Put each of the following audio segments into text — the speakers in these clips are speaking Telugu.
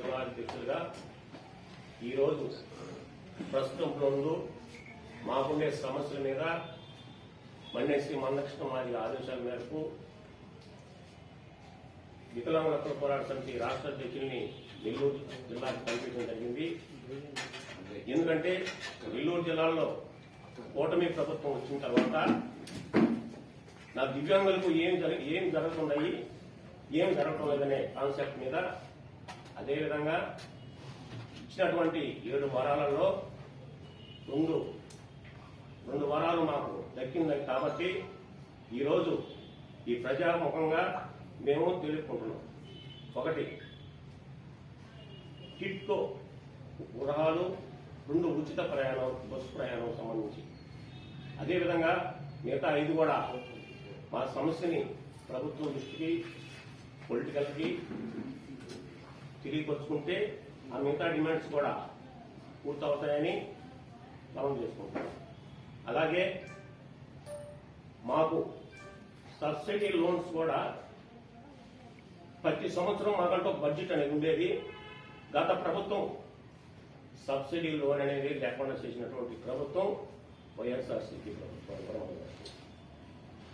జిల్లాధ్యక్షులుగా ఈరోజు ప్రస్తుతం ముందు మాకుండే సమస్యల మీద మన్నేశ్రీ మందకృష్ణ మాది ఆదేశాల మేరకు వికలాంగుల హక్కుల పోరాట సమితి రాష్ట్ర అధ్యక్షుల్ని నెల్లూరు జిల్లాకు పంపించడం జరిగింది. ఎందుకంటే నెల్లూరు జిల్లాలో కూటమి ప్రభుత్వం వచ్చిన తర్వాత నా దివ్యాంగులకు ఏం జరుగుతున్నాయి, ఏం జరగటం లేదనే కాన్సెప్ట్ మీద, అదేవిధంగా ఇచ్చినటువంటి 7 వారాలలో రెండు వారాలు మాకు దక్కింది కాబట్టి ఈరోజు ఈ ప్రజాముఖంగా మేము తెలుపుకుంటున్నాం. ఒకటి, కిట్కో గృహాలు 2 ఉచిత ప్రయాణం, బస్సు ప్రయాణం సంబంధించి, అదేవిధంగా మిగతా 5 కూడా మా సమస్యని ప్రభుత్వం దృష్టికి, పొలిటికల్కి తెలియపరుచుకుంటే ఆ మిగతా డిమాండ్స్ కూడా పూర్తవుతాయని మనం చేసుకుంటాం. అలాగే మాకు సబ్సిడీ లోన్స్ కూడా ప్రతి సంవత్సరం మాకంటూ బడ్జెట్ అనేది ఉండేది. గత ప్రభుత్వం సబ్సిడీ లోన్ అనేది లేకుండా చేసినటువంటి ప్రభుత్వం వైఎస్ఆర్సీపీ ప్రభుత్వం.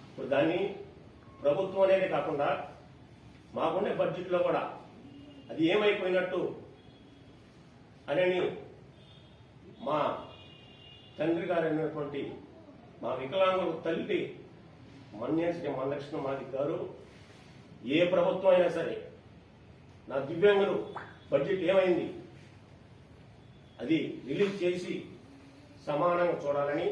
ఇప్పుడు దాన్ని ప్రభుత్వం అనేది కాకుండా మాకుండే బడ్జెట్లో కూడా అది ఏమైపోయినట్టు అని మా తండ్రి గారు అయినటువంటి మా వికలాంగుల తల్లి మన్నేశ్రీ మందకృష్ణ మాది గారు ఏ ప్రభుత్వం అయినా సరే నా దివ్యాంగులు బడ్జెట్ ఏమైంది అది రిలీజ్ చేసి సమానంగా చూడాలని